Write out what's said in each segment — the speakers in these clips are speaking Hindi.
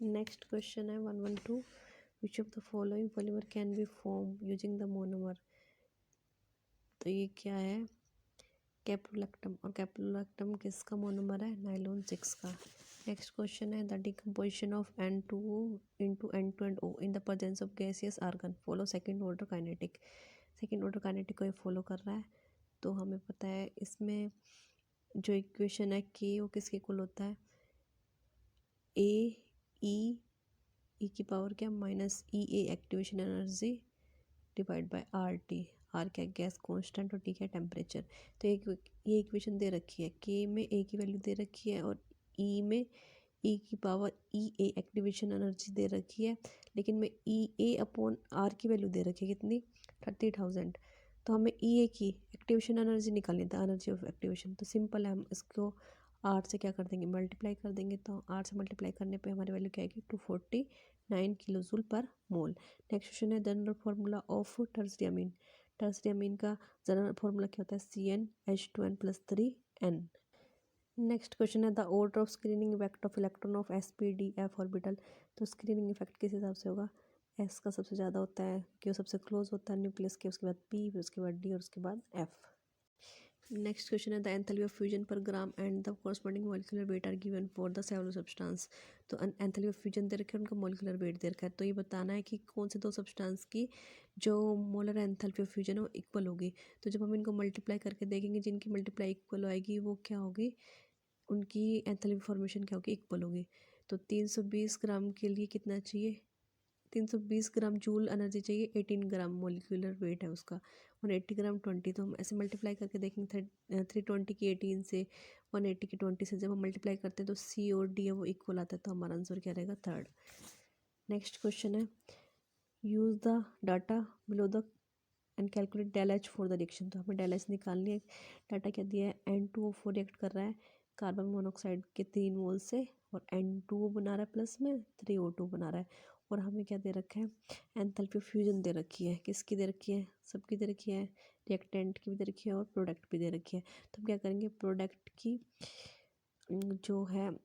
नेक्स्ट क्वेश्चन है 112, विच of the following polymer can be form using the monomer. तो ये क्या है, कैप्रोलैक्टम, और कैप्रोलैक्टम किसका मोनोमर है, नाइलॉन 6 का। नेक्स्ट क्वेश्चन है the decomposition of N2O into N2O in the presence of gaseous argon follow second order kinetic. Second order kinetic को ये फॉलो कर रहा है। तो हमें पता है इसमें जो इक्वेशन है के वो किसके इक्वल होता है, ई की पावर क्या minus E activation energy divide by R T. R क्या गैस कांस्टेंट और टी क्या टेम्परेचर। तो ये इक्वेशन दे रखी है, के में ए की वैल्यू दे रखी है और ई में ई की पावर ई एक्टिवेशन एनर्जी दे रखी है, लेकिन में ई अपॉन आर की वैल्यू दे रखी है कितनी, 30,000। तो हमें ई की एक्टिवेशन एनर्जी निकालनी था, एनर्जी ऑफ एक्टिवेशन। तो सिंपल है, हम इसको आर से क्या कर देंगे, मल्टीप्लाई कर देंगे। तो आर से मल्टीप्लाई करने पे हमारी वैल्यू क्या आएगी, 249 kilo joule per mole. Next question है general formula of tertiary amine. Tertiary amine का जनरल फार्मूला क्या होता है, CnH2n+3n। नेक्स्ट क्वेश्चन है the order of screening effect of electron of sp,d,f orbital. तो स्क्रीनिंग इफेक्ट किस हिसाब से होगा, एस का सबसे ज़्यादा होता है कि वो सबसे क्लोज होता है न्यूक्लियस के, उसके बाद पी, फिर उसके बाद डी और उसके बाद एफ। नेक्स्ट क्वेश्चन है the enthalpy of fusion per gram and the corresponding molecular weight are given for the several substance. तो एंथैल्पी ऑफ फ्यूजन दे रखे हैं, उनका मॉलिक्यूलर वेट दे रखा है। तो ये बताना है कि कौन से दो सब्सटेंस की जो मोलर एंथैल्पी ऑफ फ्यूजन है वो इक्वल होगी। तो जब हम इनको मल्टीप्लाई करके देखेंगे, जिनकी मल्टीप्लाई इक्वल आएगी वो क्या होगी, उनकी एंथैल्पी फॉर्मेशन क्या होगी, इक्वल होगी। तो 320 ग्राम के लिए कितना चाहिए, 320 ग्राम जूल एनर्जी चाहिए, 18 ग्राम मोलिकुलर वेट है उसका, 180 ग्राम 20। तो हम ऐसे मल्टीप्लाई करके देखेंगे 320 की 18 से 180 की 20 से जब हम मल्टीप्लाई करते हैं तो सी और डी है वो इक्वल आता है। तो हमारा आंसर क्या रहेगा, थर्ड। नेक्स्ट क्वेश्चन है use the data below the and calculate del H for the reaction. तो हमें डेल एच निकालनी है। डाटा क्या दिया है, N2O4 रिएक्ट कर रहा है कार्बन मोनोऑक्साइड के 3 मोल से, और N2O बना रहा है प्लस में 3O2 बना रहा है। और हमें क्या दे रखा है, एंथैल्पी फ्यूजन दे रखी है, किसकी दे रखी है, सबकी दे रखी है, रिएक्टेंट की भी दे रखी है और प्रोडक्ट भी दे रखी है। तो हम क्या करेंगे, प्रोडक्ट की जो है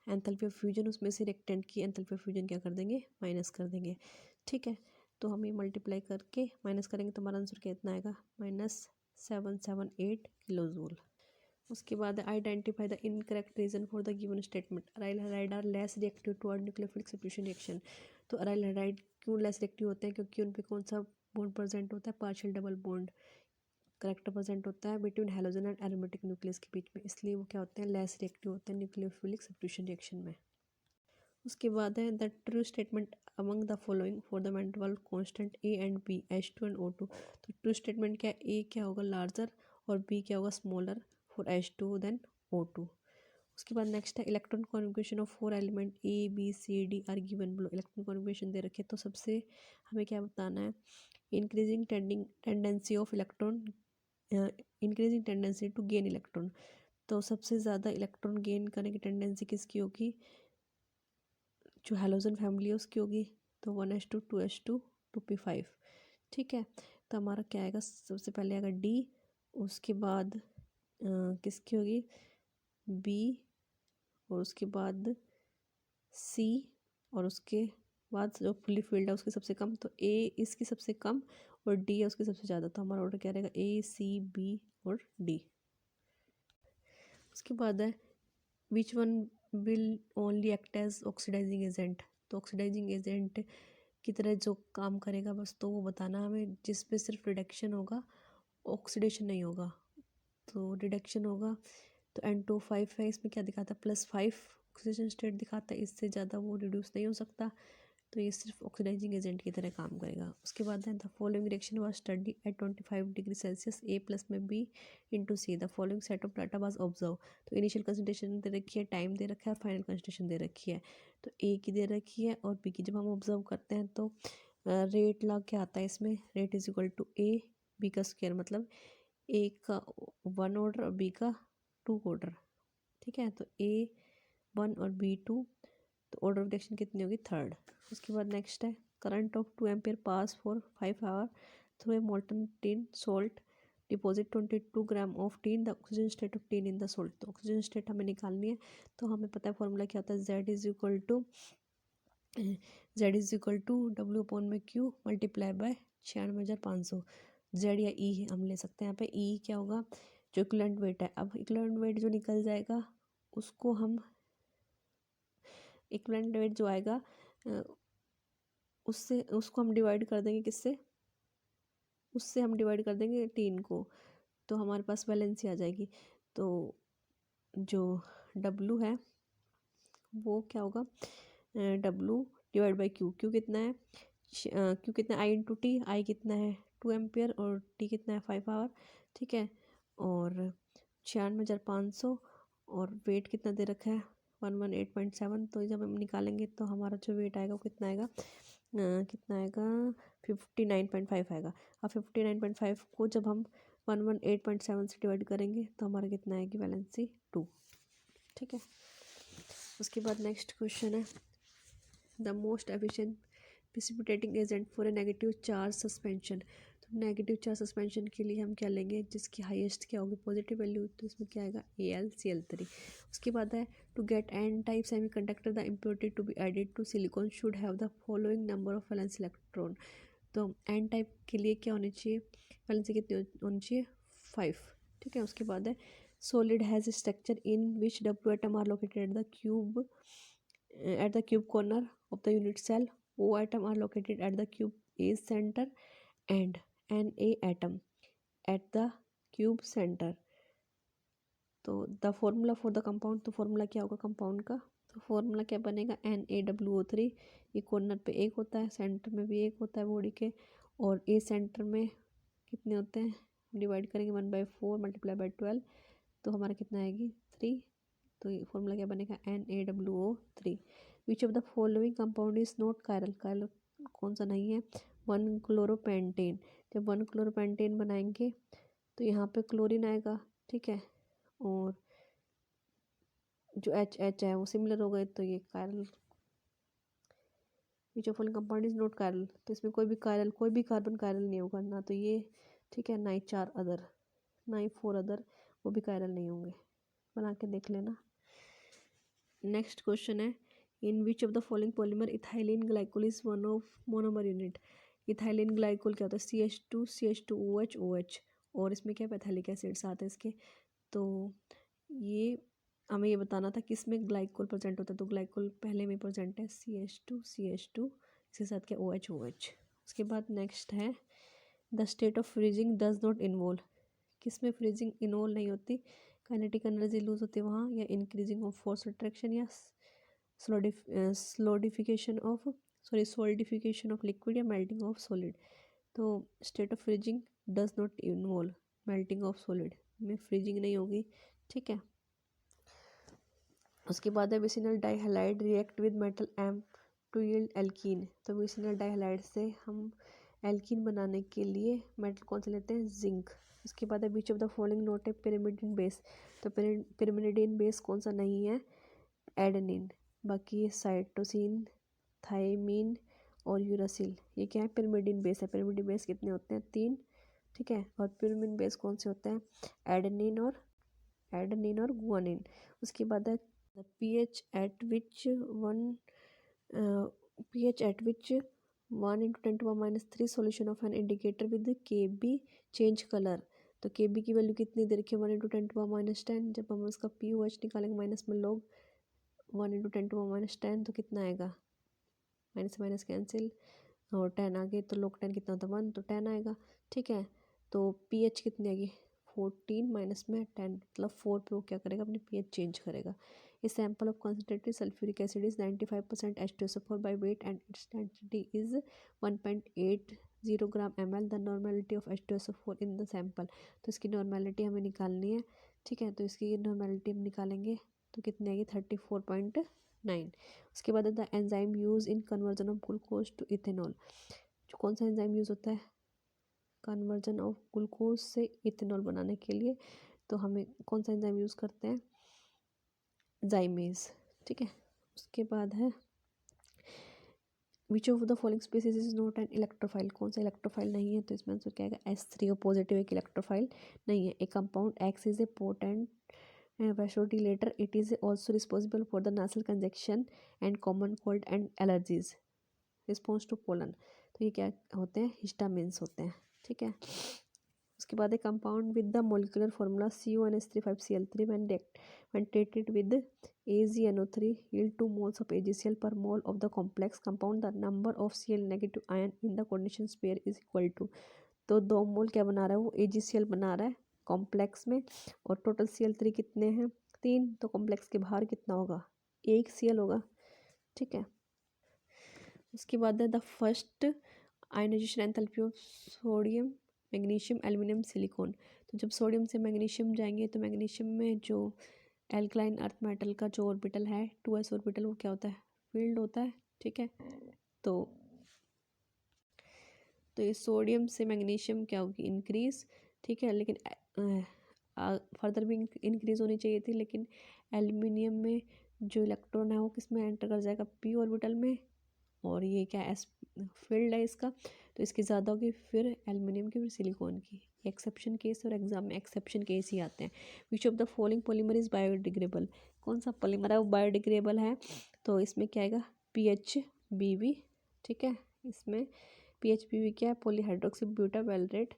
एंथैल्पी ऑफ फ्यूजन, उसमें से रिएक्टेंट की एंथैल्पी ऑफ फ्यूजन क्या कर देंगे, माइनस कर देंगे। ठीक है, तो हम ये मल्टीप्लाई करके माइनस करेंगे तो हमारा आंसर कितना आएगा, -778 किलो जूल। उसके बाद identify the incorrect reason for the given statement. Aryl halide are less reactive toward nucleophilic substitution reaction. तो अराइल हैलाइड क्यों लेस रिएक्टिव होते हैं, क्योंकि उन पे कौन सा बॉन्ड प्रेजेंट होता है, partial double bond character present होता है between halogen and aromatic nucleus के बीच में, इसलिए वो क्या होते हैं, लेस रिएक्टिव होते हैं न्यूक्लियोफिलिक सब्स्टिट्यूशन रिएक्शन में। उसके बाद है the true statement among the following for the van der Waals constant A and B, H2 and O2। तो ट्रू स्टेटमेंट क्या है, ए क्या होगा लार्जर और बी क्या होगा smaller for H2 then O2। उसके बाद नेक्स्ट है electron configuration of 4 element A B C D are given below. Electron configuration दे रखे, तो सबसे हमें क्या बताना है, increasing tendency of electron, increasing tendency to gain electron. तो सबसे ज़्यादा इलेक्ट्रॉन गेन करने की टेंडेंसी किसकी होगी, जो हैलोजन फैमिली है उसकी होगी। तो 1s2 2s2 2p5। ठीक है, तो हमारा क्या आएगा, सबसे पहले आएगा डी, उसके बाद किसकी होगी, बी, और उसके बाद सी, और उसके बाद जो फुली फील्ड है उसकी सबसे कम। तो ए इसकी सबसे कम और डी है उसकी सबसे ज़्यादा। तो हमारा ऑर्डर क्या रहेगा, A C B और डी। उसके बाद है which one will only act as oxidising agent. तो ऑक्सीडाइजिंग एजेंट की तरह जो काम करेगा बस, तो वो बताना हमें, जिसपे सिर्फ रिडक्शन होगा, ऑक्सीडेशन नहीं होगा। तो रिडक्शन होगा तो N2O5 है, इसमें क्या दिखाता है, +5 ऑक्सीजन स्टेट दिखाता है, इससे ज़्यादा वो रिड्यूस नहीं हो सकता। तो ये सिर्फ ऑक्सीडाइजिंग एजेंट की तरह काम करेगा। उसके बाद है the following reaction was study eight 25 degree Celsius A plus में B into C, the following set of data was observe. तो इनिशियल कंसंट्रेशन दे रखी है, टाइम दे रखा है, फाइनल कंसंट्रेशन दे रखी है। तो A की दे रखी है और B की जब हम ऑब्जर्व करते हैं तो रेट लॉग क्या आता है इसमें, rate is equal to A B का स्क्वायर, मतलब A का 1 ऑर्डर और B का 2 ऑर्डर। ठीक है, तो A1 और B2, तो ऑर्डर ऑफ रिएक्शन कितनी होगी, थर्ड। उसके बाद नेक्स्ट है current of 2 ampere pass for 5 hour through a molten tin salt deposit 22 gram of tin the oxygen state of tin in the salt. तो ऑक्सीजन स्टेट हमें निकालनी है, तो हमें पता है फॉर्मूला क्या होता है, Z is equal to Z is equal to W upon में क्यू मल्टीप्लाई बाय 96,500। जेड या ई हम ले सकते हैं यहाँ पे। ई क्या होगा, जो इक्विवेलेंट वेट है। अब इक्विवेलेंट वेट जो निकल जाएगा उसको हम, इक्विवेलेंट वेट जो आएगा उससे उसको हम डिवाइड कर देंगे किससे, उससे हम डिवाइड कर देंगे 3 को, तो हमारे पास वैलेंसी आ जाएगी। तो जो डब्लू है वो क्या होगा, W divide by Q. Q कितना है, क्यू कितना आई इंटू टी, आई कितना है 2 एम्पियर और टी कितना है 5 आवर, ठीक है। और 96,500 और वेट कितना दे रखा है 118.7। तो जब हम निकालेंगे तो हमारा जो वेट आएगा वो कितना आएगा, कितना आएगा 59.5 आएगा। अब 59.5 को जब हम 118.7 से डिवाइड करेंगे तो हमारा कितना आएगी वैलेंसी 2, ठीक है। उसके बाद नेक्स्ट क्वेश्चन है, the most efficient precipitating agent for a negative charge suspension. तो नेगेटिव चार्ज सस्पेंशन के लिए हम क्या लेंगे, जिसकी हाईएस्ट क्या होगी पॉजिटिव वैल्यू, तो इसमें क्या आएगा AlCl3। उसके बाद है, to get n type semiconductor the impurity to be added to silicon should have the following number of valence electron. तो एन टाइप के लिए क्या होनी चाहिए, वैलेंसी कितनी होनी चाहिए 5, ठीक है। उसके बाद है, solid has a structure in which W atom are located at the cube corner of the unit cell. O atom are located at the cube A center and Na atom at the cube center. तो the formula for the compound, तो फॉर्मूला क्या होगा कंपाउंड का, तो फॉर्मूला क्या बनेगा NaWO3। ये कॉर्नर पे एक होता है, सेंटर में भी एक होता है बॉडी के, और ए सेंटर में कितने होते हैं, डिवाइड करेंगे 1/4 मल्टीप्लाई बाई 12, तो हमारा कितना आएगी 3। तो ये फॉर्मूला क्या बनेगा NaWO3। Which of the following compound is not chiral, chiral कौन सा नहीं है, 1-क्लोरोपेंटेन। जब 1-क्लोरोपेंटेन बनाएंगे तो यहाँ पे क्लोरीन आएगा, ठीक है, और जो H है वो सिमिलर हो गए, तो ये chiral. Which of following compound is not chiral, तो इसमें कोई भी कायरल, कोई भी कार्बन कायरल नहीं होगा ना, तो ये ठीक है, ना ही 4 अदर, ना ही 4 अदर, वो भी कायरल नहीं होंगे, बना के देख लेना। नेक्स्ट क्वेश्चन है, in which of the following polymer ethylene glycol is one of monomer unit. Ethylene glycol क्या होता है CH2 CH2OH OH, और इसमें क्या पैथेलिक एसिड्स आते हैं इसके। तो ये हमें ये बताना था किस में ग्लाइकोल प्रेजेंट होता है, तो ग्लाइकोल पहले में प्रेजेंट है CH2 CH2, इसके साथ क्या OH OH। उसके बाद नेक्स्ट है, the state of freezing does not involve, किस में फ्रीजिंग इन्वॉल्व नहीं होती, काइनेटिक एनर्जी लूज होती है वहाँ, या इंक्रीजिंग ऑफ फोर्स अट्रैक्शन, या सोलिडिफिकेशन ऑफ लिक्विड, या मेल्टिंग ऑफ सॉलिड। तो state of freezing does not involve melting of solid, में फ्रीजिंग नहीं होगी, ठीक है। उसके बाद है, vicinal dihalide react with metal M to yield alkene. तो विसिनल डाइहैलाइड से हम एल्कीन बनाने के लिए मेटल कौन से लेते हैं, जिंक। उसके बाद है, which of the following not a pyrimidine base. तो पिरिमिडिन बेस कौन सा नहीं है, एडेनिन। बाकी साइटोसिन, थाइमिन और यूरासिल, ये क्या है पिरिमिडिन बेस है। पिरिमिडिन बेस कितने होते हैं 3, ठीक है। और पिरिमिडिन बेस कौन से होते हैं, एडेनिन और गुआनिन। उसके बाद है, pH at which 1 into 10⁻³ solution of an indicator with Kb change color। तो Kb की वैल्यू कितनी दे रखी है 1 into 10⁻10। जब हम उसका pOH निकालेंगे माइनस में log 1 into 10⁻10, तो कितना आएगा, माइनस माइनस कैंसिल, और 10 आगे तो log 10 कितना होता है 1, तो 10 आएगा, ठीक है। तो pH कितनी आएगी 14 माइनस में 10, मतलब 4 पे वो क्या करेगा, अपनी pH चेंज करेगा। A sample of concentrated sulfuric acid is 95% H2SO4 by weight and its density is 1.80 gram ml. The normality of H2SO4 in the sample। तो इसकी नॉर्मेलिटी हमें निकालनी है, ठीक है। तो इसकी नॉर्मेलिटी हम निकालेंगे तो कितनी आएगी 34.9। उसके बाद the enzyme use in conversion of glucose to ethanol. जो कौन सा एंजाइम यूज होता है कन्वर्जन ऑफ ग्लूकोज से इथेनॉल बनाने के लिए, तो हमें कौन सा एंजाइम यूज़ करते हैं, जाइमेज, ठीक है। उसके बाद है, which of the following species is not an electrophile, कौन सा इलेक्ट्रोफाइल नहीं है, तो इसमें आंसर क्या आएगा S3O पॉजिटिव, एक इलेक्ट्रोफाइल नहीं है। एक compound X is a potent vasodilator. It is also responsible for the nasal congestion and common cold and allergies. Response to pollen, तो ये क्या होते हैं, हिस्टामिन्स होते हैं, ठीक है। उसके बाद एक compound with the molecular formula CuNH3 5Cl3 when treated with AgNO3 yield 2 moles of AgCl per mole of the complex compound. The number of Cl negative ion in the coordination pair is equal to, तो 2 मोल क्या बना रहा है वो AgCl बना रहा है कॉम्प्लेक्स में, और टोटल Cl3 कितने हैं 3, तो कॉम्प्लेक्स के बाहर कितना होगा 1 Cl होगा, ठीक है। उसके बाद है the first ionisation enthalpy of sodium magnesium aluminium silicon. तो जब सोडियम से मैग्नीशियम जाएंगे तो मैग्नीशियम में जो एल्कलाइन अर्थ मेटल का जो ऑर्बिटल है 2s ऑर्बिटल, वो क्या होता है फील्ड होता है, ठीक है। तो ये सोडियम से मैग्नीशियम क्या होगी इंक्रीज, ठीक है, लेकिन फर्दर भी इंक्रीज होनी चाहिए थी, लेकिन एल्यूमिनियम में जो इलेक्ट्रॉन है वो किस में एंटर कर जाएगा p ऑर्बिटल में, और ये क्या एस फील्ड है इसका, तो इसकी ज़्यादा होगी फिर एल्युमिनियम की फिर सिलिकॉन की। एक्सेप्शन केस और एग्जाम में एक्सेप्शन केस ही आते हैं। विच of the following polymer is biodegradable, कौन सा पॉलीमर है वो बायोडिग्रेडेबल है, तो इसमें क्या आएगा PHBV, ठीक है। इसमें PHBV क्या है पॉलीहाइड्रोक्सी ब्यूटा वेलरेट।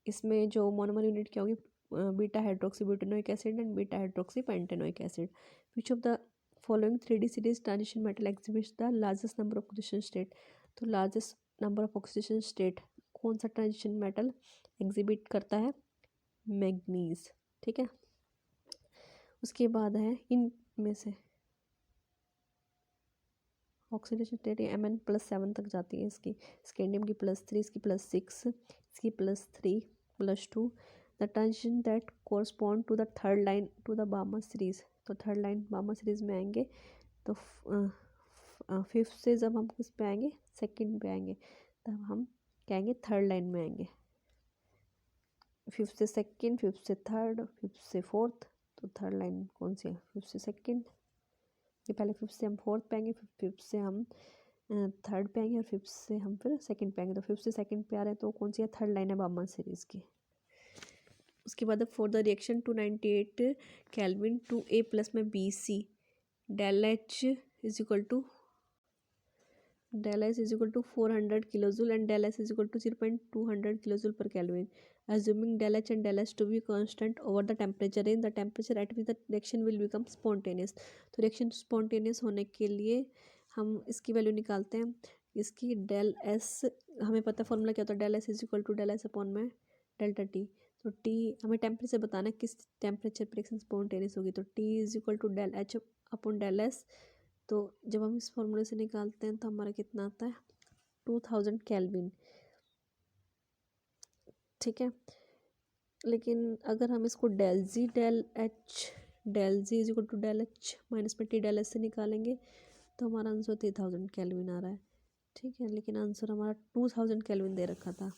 इसमें जो मोनोमर यूनिट क्या होगी beta hydroxy butanoic acid and beta hydroxy pentanoic acid. Which of the following 3D series transition metal exhibits the largest number of oxidation state, तो largest number of oxidation state कौन सा ट्रांजिशन मेटल एग्जिबिट करता है मैग्नीज, ठीक है। उसके बाद है इन में से ऑक्सीडेशन स्टेट Mn+7 तक जाती है इसकी, स्कैंडियम की +3, इसकी +6, इसकी +3 +2। The transition that correspond to the third line to the Balmer series, तो थर्ड लाइन बामा सीरीज में आएंगे, तो फिफ्थ से जब हम किस पे आएंगे सेकंड पे आएंगे, तब हम क्या आएंगे थर्ड लाइन में आएंगे। फिफ्थ से सेकंड, फिफ्थ से थर्ड, फिफ्थ से फोर्थ, तो थर्ड लाइन कौन सी है फिफ्थ से सेकंड, ये पहले फिफ्थ से हम फोर्थ पे आएंगे, फिर फिफ्थ से हम थर्ड पे आएंगे, और फिफ्थ से हम फिर सेकंड पे आएंगे, तो फिफ्थ से सेकंड पे आ रहे हैं, तो कौन सी है थर्ड लाइन है बामा सीरीज की। उसके बाद for the reaction 298 kelvin to A+ में BC del H is equal to 400 kilojule and del S is equal to 0.200 kilojule per Kelvin. Assuming del H and del S to be constant over the temperature range, the temperature at which the reaction will become spontaneous. तो reaction spontaneous होने के लिए हम इसकी वैल्यू निकालते हैं, इसकी del S हमें पता है फॉर्मूला क्या होता है, del S is equal to del S अपॉन में डेल्टा T। तो T हमें टेम्परेचर बताना है किस टेम्परेचर पर रिएक्शन स्पॉन्टेनियस होगी, तो T is equal to del H अपॉन del S। तो जब हम इस फॉर्मूले से निकालते हैं तो हमारा कितना आता है 2000 केल्विन, ठीक है। लेकिन अगर हम इसको del G is equal to del H minus में टी डेल एच से निकालेंगे तो हमारा आंसर 3000 केल्विन आ रहा है, ठीक है। लेकिन आंसर हमारा 2000 केल्विन दे रखा था।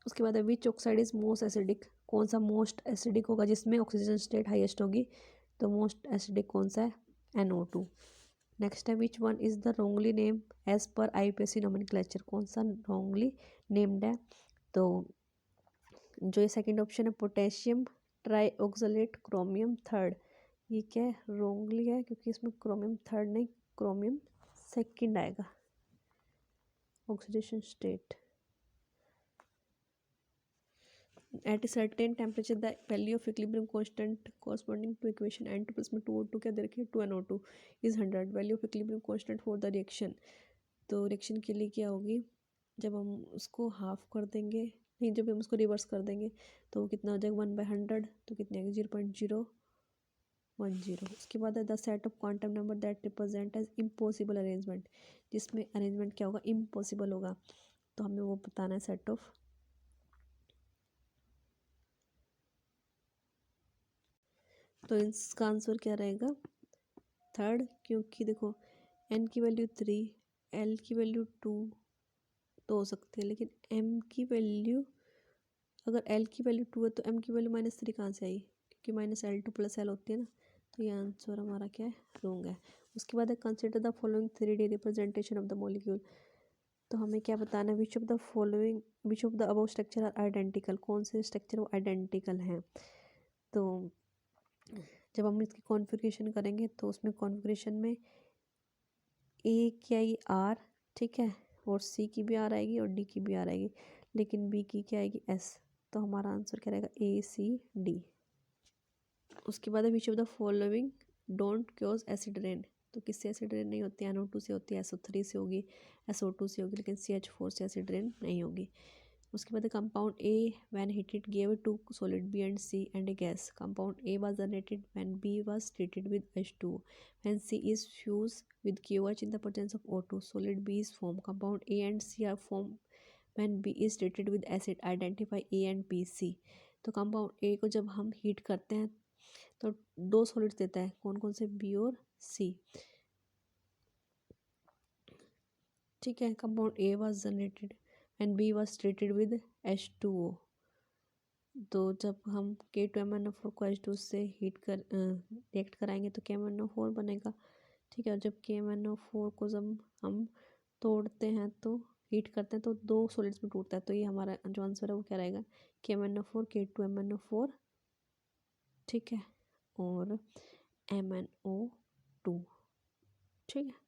उसके बाद है विच ऑक्साइड इज मोस्ट एसिडिक, कौन सा मोस्ट एसिडिक होगा जिसमें ऑक्सीजन स्टेट हाईएस्ट होगी, तो मोस्ट एसिडिक कौन सा है NO2। नेक्स्ट है which one is the wrongly name as per IUPAC nomenclature, कौन सा रॉन्गली नेम्ड है, तो जो ये सेकंड ऑप्शन है पोटेशियम ट्राईऑक्सलेट क्रोमियम थर्ड, ये क्या है रॉन्गली है क्योंकि इसमें क्रोमियम थर्ड नहीं क्रोमियम सेकंड आएगा oxidation state. At a certain temperature the value of equilibrium constant corresponding to equation N2 plus में 2O2 क्या दे रखी है 2NO2 is 100, value of equilibrium constant for the reaction। तो रिएक्शन के लिए क्या होगी जब हम उसको हाफ कर देंगे, नहीं जब हम उसको रिवर्स कर देंगे तो कितना हो जाएगा 1/100, तो कितने आएगा 0.010। उसके बाद है the set of quantum number that represent as impossible arrangement, जिसमें अरेंजमेंट क्या होगा इम्पॉसिबल होगा, तो हमें वो बताना है सेट ऑफ। तो इसका आंसर क्या रहेगा थर्ड, क्योंकि देखो n की वैल्यू 3 L की वैल्यू 2 तो हो सकती है, लेकिन m की वैल्यू अगर L की वैल्यू 2 है तो m की वैल्यू -3 कहाँ से आई, क्योंकि -L2 + L होती है ना, तो ये आंसर हमारा क्या है रॉन्ग है। उसके बाद है consider the following 3D representation of the molecule, तो हमें क्या बताना है which of the above structure are identical, कौन से स्ट्रक्चर वो आइडेंटिकल हैं, तो जब हम इसकी कॉन्फ़िगरेशन करेंगे तो उसमें कॉन्फ़िगरेशन में ए की आएगी आर, ठीक है, और सी की भी आर आएगी और डी की भी आर आएगी, लेकिन बी की क्या आएगी एस। तो हमारा आंसर क्या रहेगा ए सी डी। उसके बाद which of the following don't cause acid rain. तो किससे एसिड रेन नहीं होती है? NO2 से होती है, SO3 से होगी, SO2 से होगी, लेकिन CH4 से एसिड रेन नहीं होगी। उसके बाद compound A when heated gave to solid B and C and a gas. Compound A was generated when B was treated with H2O, when C is fuse with KOH in the presence of O2 solid B is formed. Compound A and C are formed when B is treated with acid. Identify A and B, C। तो कंपाउंड ए को जब हम हीट करते हैं तो दो सॉलिड्स देता है, कौन कौन से? बी और सी, ठीक है। Compound A was generated and B was treated with H2O। तो जब हम K2MnO4 को H2 से हीट कर रिएक्ट कराएंगे तो KMnO4 बनेगा, ठीक है। और जब KMnO4 को जब हम तोड़ते हैं तो हीट करते हैं तो दो सॉलिड्स में टूटता है, तो ये हमारा जो आंसर है वो क्या रहेगा? KMnO4 K2MnO4, ठीक है, और MnO2, ठीक है।